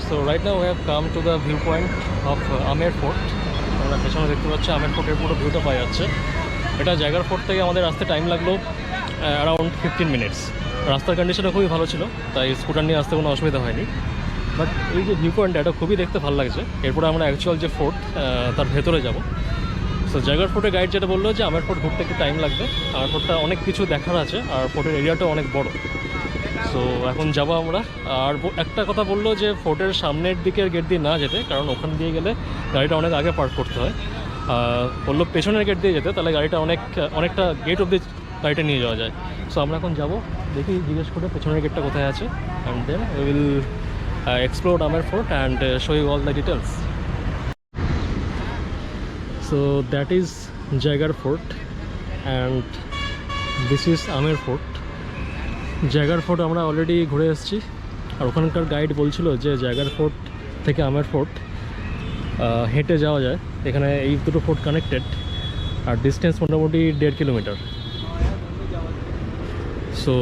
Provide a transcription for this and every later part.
So right now we have come to the viewpoint of Amer Fort. আমরা পেছনে দেখতে পাচ্ছি আমের ফোর্টের পুরো ভিউটা পাওয়া যাচ্ছে। এটা জায়গার ফোর্ট থেকে আমাদের আসতে টাইম লাগলো অ্যারাউন্ড 15 মিনিটস। রাস্তার কন্ডিশনটা খুবই ভালো ছিল, তাই স্কুটার নিয়ে আসতে কোনো অসুবিধা হয়নি। বাট এই যে ভিউ পয়েন্টটা এটা খুবই দেখতে ভালো লাগছে। এরপরে আমরা অ্যাকচুয়াল যে ফোর্ট তার ভেতরে যাব। সো জায়গার ফোর্টের গাইড যেটা বললো যে আমের ফোর্ট ঘুরতে একটু টাইম লাগবে, আমের ফোর্টটা অনেক কিছু দেখার আছে আর ফোর্টের এরিয়াটাও অনেক বড়। সো এখন যাবো আমরা। আর একটা কথা বললো যে ফোর্টের সামনের দিকের গেট দিয়ে না যেতে, কারণ ওখান দিয়ে গেলে গাড়িটা অনেক আগে পার্ক করতে হয়। বললো পেছনের গেট দিয়ে যেতে, তাহলে গাড়িটা অনেকটা গেট অবধি গাড়িটা নিয়ে যাওয়া যায়। সো আমরা এখন যাবো, দেখি জিজ্ঞেস করে পেছনের গেটটা কোথায় আছে, and then we will explore Amer Fort and show you all the details. So that is Jaigarh Fort and this is Amer Fort. Jaigarh Fort আমরা অলরেডি ঘুরে এসেছি, আর ওখানকার গাইড বলছিল যে Jaigarh Fort থেকে Amer Fort হেঁটে যাওয়া যায়। এখানে এই দুটো ফোর্ট কানেক্টেড, আর ডিস্টেন্স মোটামুটি 1.5 kilometre. So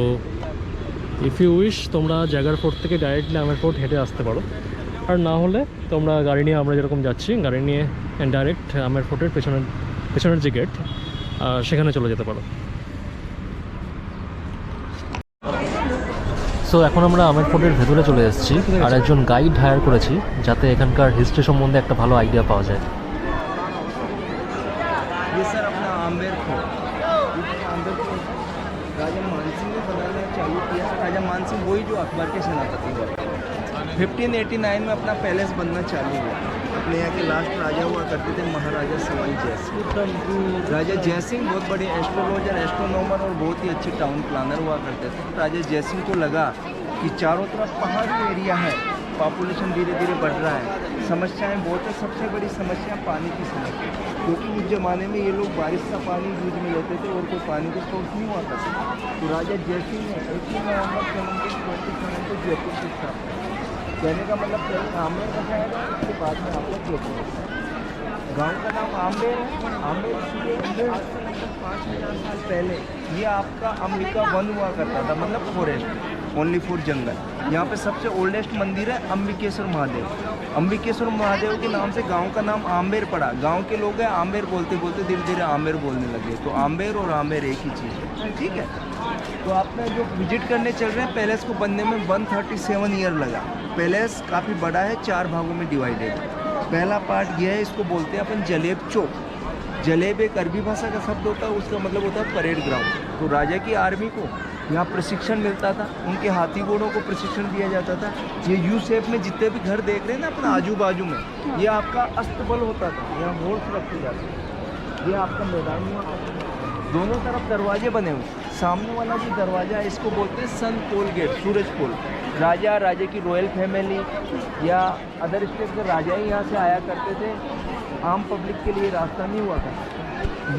if you wish তোমরা জায়গার ফোর্ট থেকে ডাইরেক্টলি আমের ফোর্ট হেঁটে আসতে পারো, আর না হলে তোমরা গাড়ি নিয়ে, আমরা যেরকম যাচ্ছি গাড়ি নিয়ে ডাইরেক্ট আমের ফোর্টের পেছনের যে গেট সেখানে চলে যেতে পারো। সো এখন আমরা আমের ফোর্টের ভেতরে চলে এসেছি, আর একজন গাইড হায়ার করেছি যাতে এখানকার হিস্ট্রি সম্বন্ধে একটা ভালো আইডিয়া পাওয়া যায়। राजा मानसिंह ने बनाना चालू किया। राजा मानसिंह वही जो अकबर के सेनापति हुआ। 1589 में अपना पैलेस बनना चालू हुआ। अपने यहाँ के लास्ट राजा हुआ करते थे महाराजा सवाई जयसिंह। राजा जयसिंह बहुत बड़े एस्ट्रोलॉजर, एस्ट्रोनॉमर और बहुत ही अच्छे टाउन प्लानर हुआ करते थे। राजा जयसिंह को लगा कि चारों तरफ पहाड़ी एरिया है, पॉपुलेशन धीरे धीरे बढ़ रहा है, समस्याएं बहुत है। सबसे बड़ी समस्या पानी की समस्या, क्योंकि उस ज़माने में ये लोग बारिश का पानी यूज में लेते थे और कोई पानी का सोर्स नहीं हुआ था। तो राजा जयसिंह ने 18 नवंबर 1727 को जयपुर की स्थापना। कहने का मतलब पहले आमेर बसाया, उसके बाद में आपका जयपुर। गाँव का नाम आमेर है। आमेर इसलिए 5000 साल पहले ये आपका अंबिका वन हुआ करता था, मतलब फॉरेस्ट, ओनली फॉर जंगल। यहाँ पे सबसे ओल्डेस्ट मंदिर है अंबिकेश्वर महादेव। अंबिकेश्वर महादेव के नाम से गांव का नाम आम्बेर पड़ा। गांव के लोग हैं आम्बेर बोलते बोलते धीरे धीरे आम्बेर बोलने लगे। तो आम्बेर और आम्बेर एक ही चीज़ है, ठीक है। तो आपने जो विजिट करने चल रहे हैं, पैलेस को बनने में 137 ईयर लगा। पैलेस काफ़ी बड़ा है, 4 भागों में डिवाइडेड। पहला पार्ट यह है, इसको बोलते हैं अपन जलेब चौक। जलेब एक अरबी भाषा का शब्द होता है, उसका मतलब होता है परेड ग्राउंड। तो राजा की आर्मी को यहाँ प्रशिक्षण मिलता था, उनके हाथी घोड़ों को प्रशिक्षण दिया जाता था। ये यू शेप में जितने भी घर देख रहे हैं ना अपना आजू बाजू में, ये आपका अस्तबल होता था, यहाँ होर्स रखे जाते थे। ये आपका मैदान हुआ करता था। दोनों तरफ दरवाजे बने हुए। सामने वाला जो दरवाजा है इसको बोलते हैं सन पोल गेट, सूरज पोल। राजा की रॉयल फैमिली या अदर स्टेट के राजा ही यहाँ से आया करते थे, आम पब्लिक के लिए रास्ता नहीं हुआ था।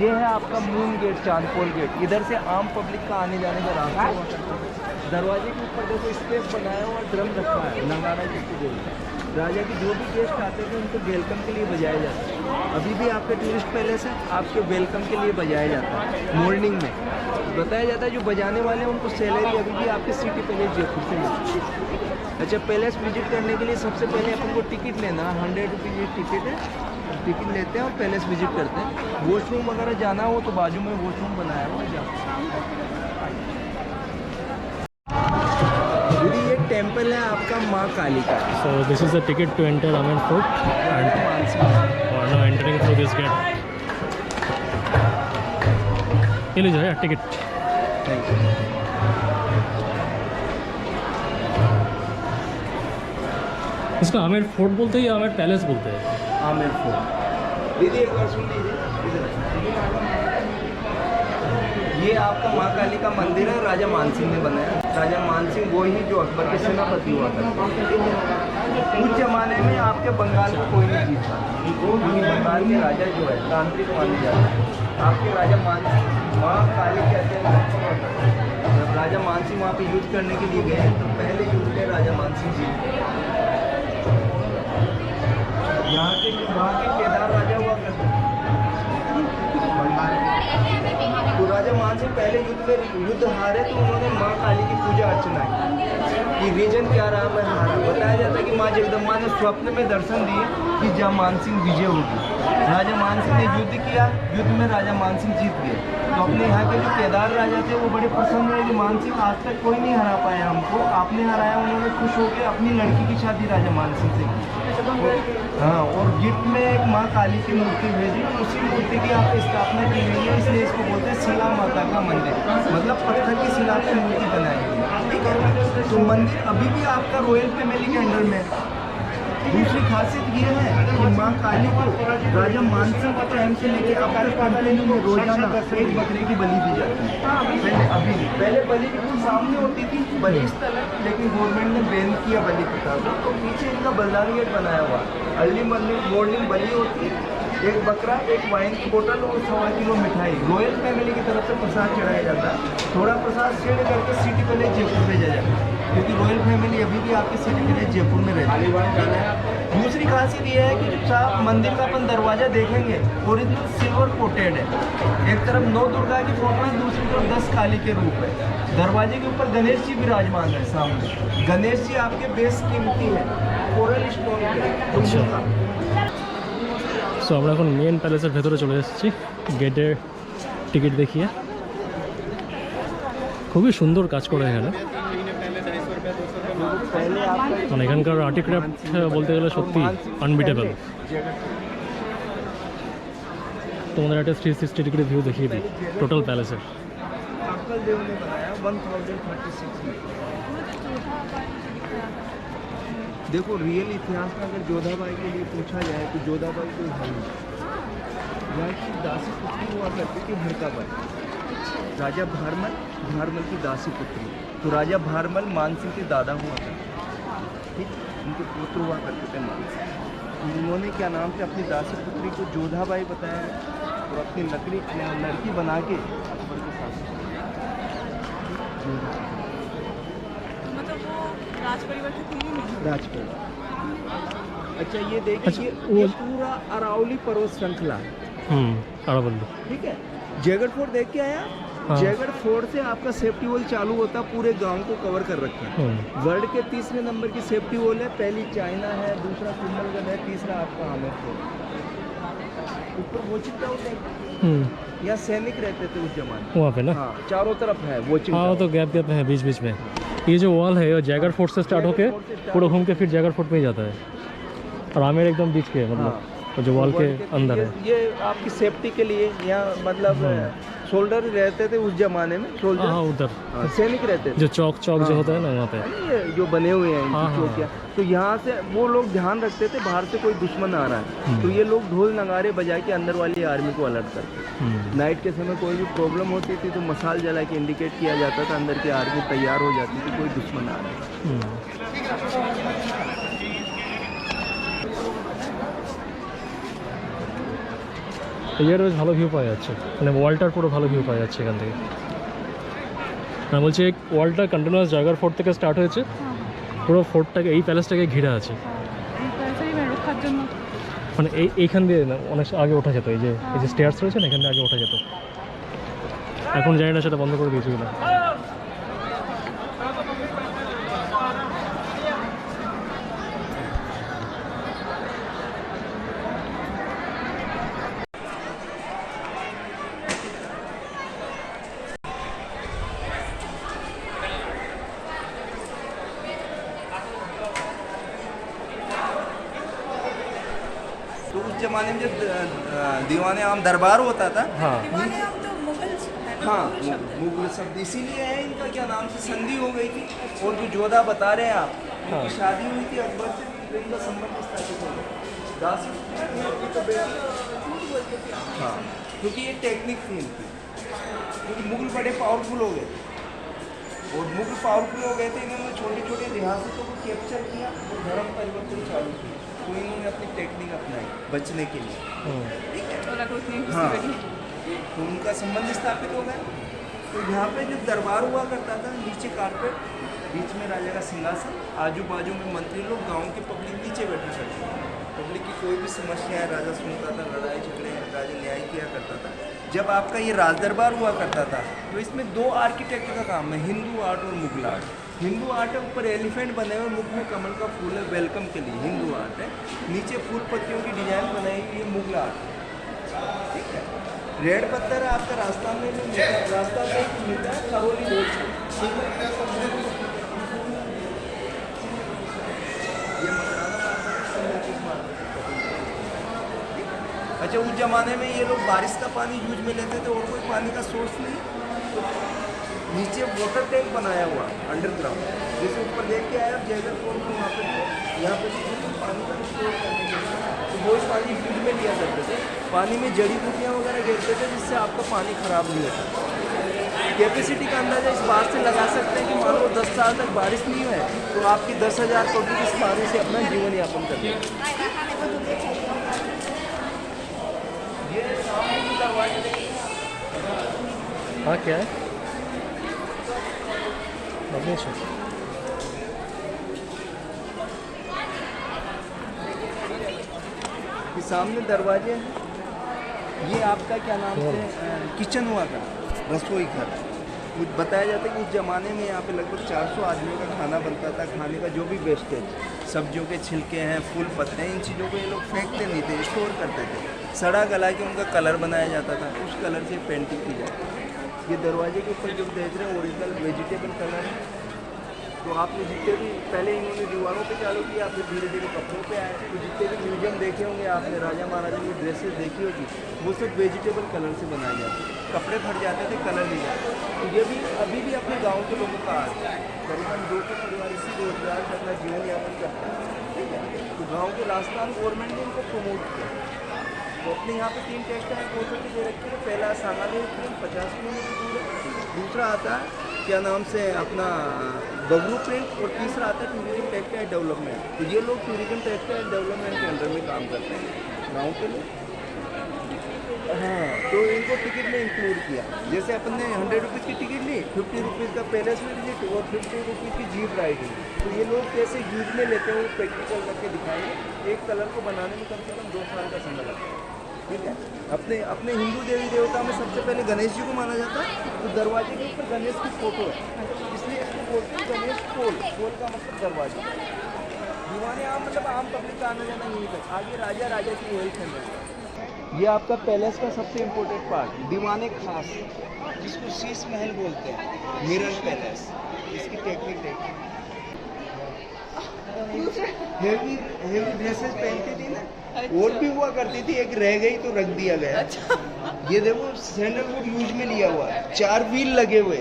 ये है आपका मून गेट, चांद पोल गेट। इधर से आम पब्लिक का आने जाने का रास्ता हुआ करता है। दरवाजे के ऊपर देखो स्पेस बनाया हुआ, ड्रम रखा है, नगाड़ा जिसको बोलते हैं। राजा के जो भी गेस्ट आते थे उनको वेलकम के लिए बजाया जाता है। अभी भी आपके टूरिस्ट पैलेस है, आपके वेलकम के लिए बजाया जाता है। मॉर्निंग में बताया जाता है जो बजाने वाले हैं उनको सैलरी अभी भी आपके सिटी पैलेस जयपुर से मिलती है। अच्छा, पैलेस विजिट करने के लिए सबसे पहले अपन को टिकट लेना है। 100 रुपीज़ ये टिकट है। टिकट लेते हैं और पैलेस विजिट करते हैं। वॉशरूम वगैरह जाना हो तो बाजू में वॉशरूम बनाया हुआ है। ये टेम्पल है आपका माँ काली का। So this is the ticket to enter Amer Fort and now entering through this gate. ये लीजिए यार टिकट। Thank you. इसका आमेर फोर्ट बोलते हैं या आमेर पैलेस बोलते हैं? आमेर फोर्ट। दीदी एक बार सुन लीजिए। ये आपका माँ काली का मंदिर है, राजा मानसिंह ने बनाया। राजा मानसिंह वो ही जो अकबर के सेनापति हुआ था। उस जमाने में आपके बंगाल को कोई नहीं जीता, क्योंकि बंगाल के राजा जो है तांत्रिक माने जाते हैं। आपके राजा मानसिंह माँ काली कहते हैं। जब राजा मानसिंह वहाँ पे युद्ध करने के लिए गए तो पहले युद्ध में राजा मानसिंह जी यहाँ के केदार राजा हुआ करते हैं। तो राजा मानसिंह पहले युद्ध हारे तो उन्होंने माँ काली की पूजा अर्चना की। रीजन क्या रहा मैं हारा। बताया जाता है कि माँ जगदम्बा ने स्वप्न में दर्शन दिए कि जहाँ मानसिंह विजय होगी। राजा मानसिंह ने युद्ध किया, युद्ध में राजा मानसिंह जीत गए। तो अपने यहाँ के जो केदार राजा थे वो बड़े प्रसन्न हुए कि मानसिंह आज तक कोई नहीं हरा पाया हमको, आपने हराया। उन्होंने खुश होकर अपनी लड़की की शादी राजा मानसिंह से की। हाँ, और गिफ्ट में एक माँ काली की मूर्ति भेजी। उसी मूर्ति की आप स्थापना की गई है, इसलिए इसको बोलते हैं शिला माता का मंदिर, मतलब पत्थर की शिला की मूर्ति बनाई गई है। ठीक है, तो मंदिर अभी भी आपका रॉयल फैमिली के अंडर में है। दूसरी खासियत ये है कि माँ काली को राजा मानसिंह के टाइम से लेके अब तक कंटिन्यू में रोजाना एक बकरे की बलि दी जाती है। पहले बलि बिल्कुल सामने होती थी, बलि स्थल है, लेकिन गवर्नमेंट ने बैन किया बलि प्रथा को। तो पीछे इनका बलिदान गेट बनाया हुआ, अर्ली मॉर्निंग बलि होती है, एक बकरा, एक वाइन की बोतल और 1.25 किलो मिठाई रॉयल फैमिली की तरफ से प्रसाद चढ़ाया जाता है। थोड़ा प्रसाद शेयर करके सिटी पहले जयपुर भेजा जाता है, क्योंकि रॉयल फैमिली अभी भी आपकी सिटी पहले जयपुर में रहती है। दूसरी खासियत ये है कि जब आप मंदिर का अपन दरवाजा देखेंगे ओरिजिनल सिल्वर कोटेड है। एक तरफ 9 दुर्गा की फोटो है, दूसरी तरफ 10 काली के रूप है। दरवाजे के ऊपर गणेश जी विराजमान है सामने। गणेश जी आपके बेस कीमती है, कोरल स्टोन है। সো আমরা এখন মেন প্যালেসের ভেতরে চলে এসেছি। গেটের টিকিট দেখিয়ে খুবই সুন্দর কাজ করা এখানে। মানে এখানকার আর্টিক্রাফট বলতে গেলে সত্যি আনবিটেবল। তোমাদের একটা 360 ডিগ্রি ভিউ দেখিয়ে দিই টোটাল প্যালেসের। देखो रियल इतिहास में अगर जोधाबाई के लिए पूछा जाए तो जोधाबाई कोई है नहीं। यहाँ की दासी पुत्री हुआ करती थी हिरकाबाई, राजा भारमल की दासी पुत्री। तो राजा भारमल मानसिंह के दादा हुआ करते, ठीक, उनके पुत्र हुआ करते थे मानसिंह। उन्होंने क्या नाम से अपनी दासी पुत्री को जोधाबाई बताया और अपनी लड़की बना के अकबर के साथ राजपरिवार। अच्छा ये देखिए, ये पूरा अरावली पर्वत श्रृंखला है। अरावली, ठीक है। जयगढ़ फोर्ट देख के आया। हाँ। जयगढ़ फोर्ट से आपका सेफ्टी वॉल चालू होता, पूरे गांव को कवर कर रखे हैं। वर्ल्ड के 3रे नंबर की सेफ्टी वॉल है। पहली चाइना है, दूसरा कुंभलगढ़ है, तीसरा आपका आमेर फोर्ट। ऊपर वॉचिंग टावर, यहाँ सैनिक रहते थे उस जमाने वहाँ पे ना। हाँ, चारों तरफ है वॉचिंग। हाँ, तो गैप गैप है बीच बीच में। ये जो वॉल है जयगढ़ फोर्ट से स्टार्ट होके पूरा घूम के फिर जयगढ़ फोर्ट पे ही जाता है, और आमेर एकदम बीच के मतलब तो जो वॉल के अंदर है। ये आपकी सेफ्टी के लिए यहाँ मतलब शोल्डर रहते थे उस जमाने में। शोल्डर, हाँ उधर सैनिक रहते थे। जो चौक जो होता है ना वहाँ पे, ये जो बने हुए हैं हाँ, चौकियाँ, तो यहाँ से वो लोग ध्यान रखते थे बाहर से कोई दुश्मन आ रहा है, तो ये लोग ढोल नगारे बजा के अंदर वाली आर्मी को अलर्ट करते। नाइट के समय कोई भी प्रॉब्लम होती थी तो मसाल जला के इंडिकेट किया जाता था, अंदर की आर्मी तैयार हो जाती थी, कोई दुश्मन आ रहा है। এর বেশ ভালো ভিউ পাওয়া যাচ্ছে, মানে ওয়ালটার পুরো ভালো ভিউ পাওয়া যাচ্ছে এখান থেকে। আমি বলছি এই ওয়ালটা কন্টিনিউয়াস জয়গড় ফোর্ট থেকে স্টার্ট হয়েছে, পুরো ফোর্টটাকে এই প্যালেসটাকে ঘিরে আছে। মানে এইখান দিয়ে না অনেক আগে ওঠা যেত, এই যে স্টেয়ার্স রয়েছে না, এখান দিয়ে আগে ওঠা যেত। এখন জানি না সেটা বন্ধ করে দিয়েছে কিনা। तो उस जमाने में जब दीवाने आम दरबार होता था, हाँ हाँ मुगल शब्द इसीलिए है इनका, क्या नाम से संधि हो गई थी। और जो जोधा बता रहे हैं आप, उनकी शादी हुई थी अकबर से, तो इनका संबंध स्थापित हो गया। दासी हाँ, क्योंकि ये टेक्निक थी इनकी, क्योंकि मुगल बड़े पावरफुल हो गए, और मुगल पावरफुल हो गए थे, इन्होंने छोटे छोटे रियासतों को कैप्चर किया और धर्म परिवर्तन चालू किया, तो इन्होंने अपनी टेक्निक अपनाई बचने के लिए। ठीक है, हाँ, तो उनका संबंध स्थापित हो गया। तो यहाँ पे जब दरबार हुआ करता था, नीचे कारपेट, बीच में राजा का सिंहासन, आजू बाजू में मंत्री लोग, गांव के पब्लिक नीचे बैठा करती। पब्लिक की कोई भी समस्या है राजा सुनता था, लड़ाई झगड़े राजा न्याय किया करता था। जब आपका ये राज दरबार हुआ करता था, तो इसमें 2 आर्किटेक्ट का काम है, हिंदू आर्ट और मुगल आर्ट। हिंदू आर्ट है, ऊपर एलिफेंट बने हुए, मुख में कमल का फूल है, वेलकम के लिए हिंदू आर्ट है। नीचे फूल पत्तियों की डिजाइन बनाई हुई है, मुगल आर्ट है, ठीक है। रेड पत्थर है आपका राजस्थान में भी मिलता है, राजस्थान में भी मिलता है, खरोली रोड से। ये मकराना अच्छा, उस जमाने में ये लोग बारिश का पानी यूज में लेते थे और कोई पानी का सोर्स नहीं, तो नीचे वाटर टैंक बनाया हुआ अंडरग्राउंड, जैसे ऊपर देख के आए आप जयगढ़ फोर्ट में, वहाँ पे यहाँ पे पानी का स्टोर करने के लिए तो वो पानी यूज में लिया करते थे। पानी में जड़ी बूटियाँ वगैरह गिरते थे जिससे आपका पानी खराब नहीं होता। कैपेसिटी का अंदाजा इस बात से लगा सकते हैं कि मान लो 10 साल तक बारिश नहीं है तो आपकी 10,000 पब्लिक इस पानी से अपना जीवन यापन करती है। ये सामने की दरवाजे हाँ क्या है मग्नेशियम। ये सामने दरवाजे हैं, ये आपका क्या नाम से किचन हुआ था, रसोई घर। कुछ बताया जाता है कि उस ज़माने में यहाँ पे लगभग 400 आदमियों का खाना बनता था। खाने का जो भी वेस्टेज, सब्जियों के छिलके हैं, फूल पत्ते हैं, इन चीज़ों को ये लोग फेंकते नहीं थे, स्टोर करते थे। सड़ा गला के उनका कलर बनाया जाता था, उस कलर से पेंटिंग की जाती है। ये दरवाजे के ऊपर जो देख रहे हैं ओरिजिनल वेजिटेबल कलर है। तो आपने जितने भी पहले इन्होंने दीवारों पे चालू किया, फिर धीरे धीरे कपड़ों पे आए, तो जितने भी म्यूजियम देखे होंगे आपने, राजा महाराजा की ड्रेसेस देखी होगी, वो सब वेजिटेबल कलर से बनाए जाते हैं। कपड़े फट जाते थे, कलर नहीं जाते। तो ये भी अभी भी अपने गाँव के लोगों का आर्ट है। करीबन 200 परिवार इसी रोजगार से अपना जीवन यापन करते हैं, ठीक है। तो गाँव के राजस्थान गवर्नमेंट ने इनको प्रमोट किया। तो अपने यहाँ पे 3 टेक्सटाइल कोर्सेज दे रखे हैं। पहला सांगानेर प्रिंट 50 किलोमीटर दूर है, दूसरा आता है क्या नाम से अपना बबरू प्रिंट, और तीसरा आता है टूरिज्म टेक्सटाइल डेवलपमेंट। तो ये लोग टूरिज्म टेक्सटाइल डेवलपमेंट के अंडर में काम करते हैं गाँव के लोग। हाँ, तो इनको टिकट में इंक्लूड किया। जैसे अपन ने 100 रुपीज़ की टिकट ली, 50 रुपीज़ का पैलेस में विजिट और 50 रुपीज़ की जीप राइडिंग। तो ये लोग कैसे यूज में लेते हैं वो प्रैक्टिकल करके दिखाएंगे। एक कलर को बनाने में कम से कम 2 साल का समय लगता है, ठीक है। अपने हिंदू देवी देवता में सबसे पहले गणेश जी को माना जाता है। तो दरवाजे के ऊपर गणेश की फोटो है, इसलिए इसको बोलते हैं गणेश पोल। पोल का मतलब दरवाजा। दीवाने आम मतलब आम पब्लिक का आना जाना यहीं तक, आगे राजा की रॉयल फैमिली। ये आपका पैलेस का सबसे इम्पोर्टेंट पार्ट, दीवाने खास, जिसको शीश महल बोलते हैं, मिरर पैलेस। इसकी टेक्निक देखिए, हेवी ड्रेसेस पहनती थी ना, और भी हुआ करती थी, एक रह गई तो रख दिया गया। ये देखो सैंडलवुड यूज में लिया हुआ है, 4 व्हील लगे हुए,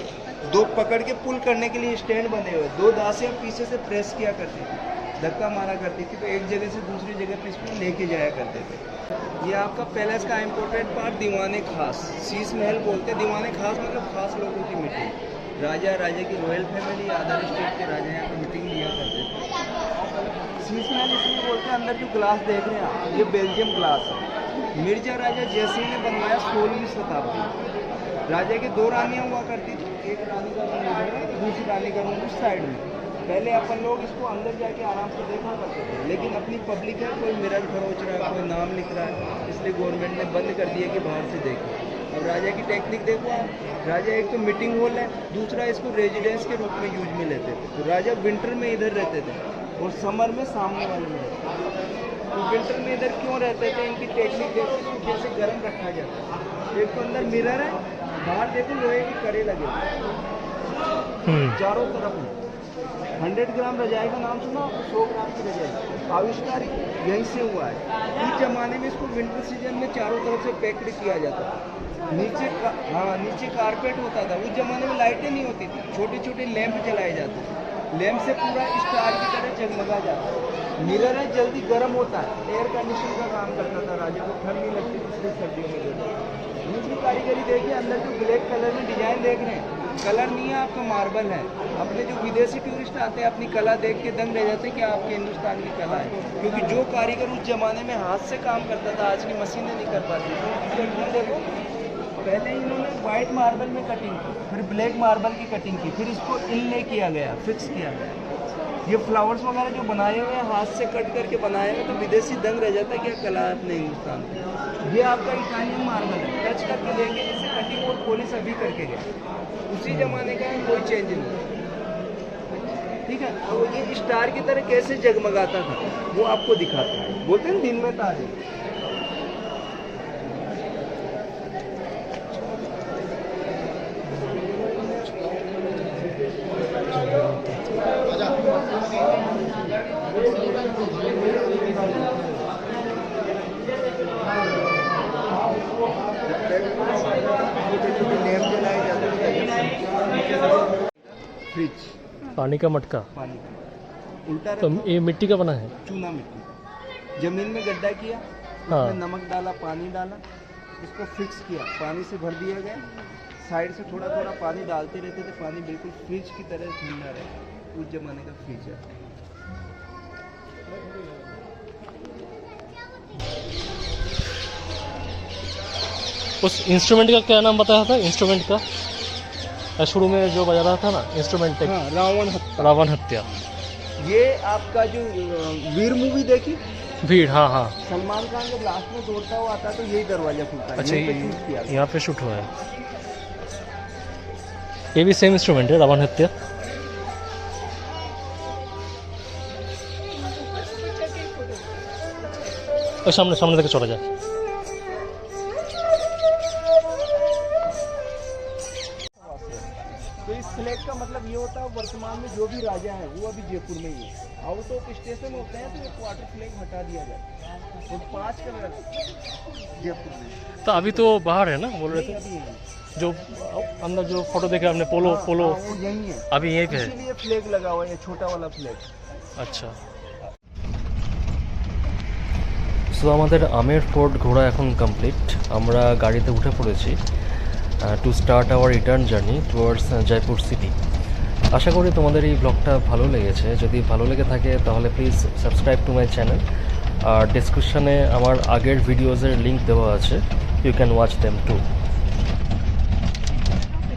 2 पकड़ के पुल करने के लिए स्टैंड बने हुए, 2 दासियां पीछे से प्रेस किया करती थी, धक्का मारा करती थी, तो एक जगह से दूसरी जगह पे इसको लेके जाया करते थे। ये आपका पैलेस का इम्पोर्टेंट पार्ट, दीवाने खास, शीश महल बोलते हैं। दीवाने खास मतलब खास लोगों की मीटिंग, राजा की रॉयल फैमिली, अदर स्टेट के राजा यहाँ पर मीटिंग लिया करते थे। शीश महल इसलिए बोलते हैं, अंदर जो ग्लास देख रहे हैं आप, ये बेल्जियम ग्लास है। मिर्जा राजा जयसिंह ने बनवाया 16वीं शताब्दी। राजा की 2 रानियाँ हुआ करती थी, एक रानी का रूम इधर है, दूसरी रानी का रूम उस साइड में। पहले अपन लोग इसको अंदर जाके आराम से देखा करते थे, लेकिन अपनी पब्लिक है, कोई मिरर खरोच रहा है, कोई नाम लिख रहा है, इसलिए गवर्नमेंट ने बंद कर दिया कि बाहर से देखें। अब राजा की टेक्निक देखो आप, राजा एक तो मीटिंग हॉल है, दूसरा इसको रेजिडेंस के रूप में यूज में लेते थे। तो राजा विंटर में इधर रहते थे और समर में सामने वाले में रहते थे। तो विंटर में इधर क्यों रहते थे, इनकी टेक्निक देखो, इसको कैसे गर्म रखा जाता है। एक तो अंदर मिरर है, बाहर देखो लोहे के कड़े लगे चारों तरफ में। 100 ग्राम रजाई का नाम सुना, 100 ग्राम की रजाई आविष्कार यहीं से हुआ है। उस जमाने में इसको विंटर सीजन में चारों तरफ से पैक्ड किया जाता था। नीचे कारपेट होता था। उस जमाने में लाइटें नहीं होती थी, छोटे छोटे लैंप जलाए जाते थे, लैंप से पूरा स्टार की तरह जगमगा जाता है। मिरर है, जल्दी गर्म होता है, एयर कंडीशन का काम करता था, राजा को ठंड नहीं लगती थी, इसलिए सर्दियों में गर्म। दूसरी कारीगरी देखिए, अंदर जो ब्लैक कलर में डिजाइन देख रहे हैं, कलर नहीं है आपका, मार्बल है। अपने जो विदेशी टूरिस्ट आते हैं अपनी कला देख के दंग रह जाते हैं कि आपके हिंदुस्तान की कला है, क्योंकि जो कारीगर उस जमाने में हाथ से काम करता था, आज की मशीनें नहीं कर पाती। तो देखो, पहले इन्होंने वाइट मार्बल में कटिंग की, फिर ब्लैक मार्बल की कटिंग की, फिर इसको इनले किया गया, फिक्स किया गया। ये फ्लावर्स वगैरह जो बनाए हुए हैं हाथ से कट करके बनाए हुए, तो विदेशी दंग रह जाता है क्या कला है अपने हिंदुस्तान की। ये आपका इटालियन मार्बल है, टच करके देंगे, जैसे कटिंग और पॉलिश अभी करके गए, उसी जमाने का है, कोई चेंज नहीं। ठीक है, तो ये स्टार की तरह कैसे जगमगाता था वो आपको दिखाता है। बोलते हैं दिन में तारे। फ्रिज, पानी का मटका, पानी का उल्टा तो रखो, ये मिट्टी का बना है। चूना मिट्टी, जमीन में गड्ढा किया, हाँ। उसमें नमक डाला, पानी डाला, इसको फिक्स किया, पानी से भर दिया गया, साइड से थोड़ा थोड़ा पानी डालते रहते थे, पानी बिल्कुल फ्रिज की तरह ठंडा रहे। उस जमाने का फ्रिज है। उस इंस्ट्रूमेंट का क्या नाम बताया था? इंस्ट्रूमेंट का शुरू में जो बजा रहा था ना इंस्ट्रूमेंट, हाँ, रावण हत्या। रावण हत्या। ये आपका जो वीर मूवी देखी, भीड़, हाँ हाँ। सलमान खान जब लास्ट में दौड़ता हुआ आता है तो यही दरवाजा खुलता है। अच्छा, यहीं पे शूट किया था। यहाँ पे शूट हुआ है। ये भी सेम इंस्ट्रूमेंट है, रावण हत्या। और सामने सामने থেকে চলে যায়। तो इस फ्लैग का मतलब ये होता है वर्तमान में जो भी राजा है वो अभी जयपुर में ही है। आउट ऑफ स्टेशन होते हैं तो ये क्वार्टर फ्लैग हटा दिया जाए। तो 5 कलर जयपुर में। तो अभी तो बाहर है ना, बोल रहे थे। अभी यही जो अंदर जो फोटो देखे आपने, पोलो हाँ, पोलो, हाँ, वो यही है। अभी यहीं पे है। इसीलिए फ्लैग लगा हुआ है, ये छोटा वाला फ्लैग। আচ্ছা, সো আমাদের আমের ফোর্ট ঘোরা এখন কমপ্লিট। আমরা গাড়িতে উঠে পড়েছি to start our return journey towards Jaipur city. আশা করি তোমাদের এই ব্লগটা ভালো লেগেছে। যদি ভালো লেগে থাকে তাহলে please subscribe to my channel. আর ডিসক্রিপশনে আমার আগের ভিডিওজের লিঙ্ক দেওয়া আছে, you can watch them two.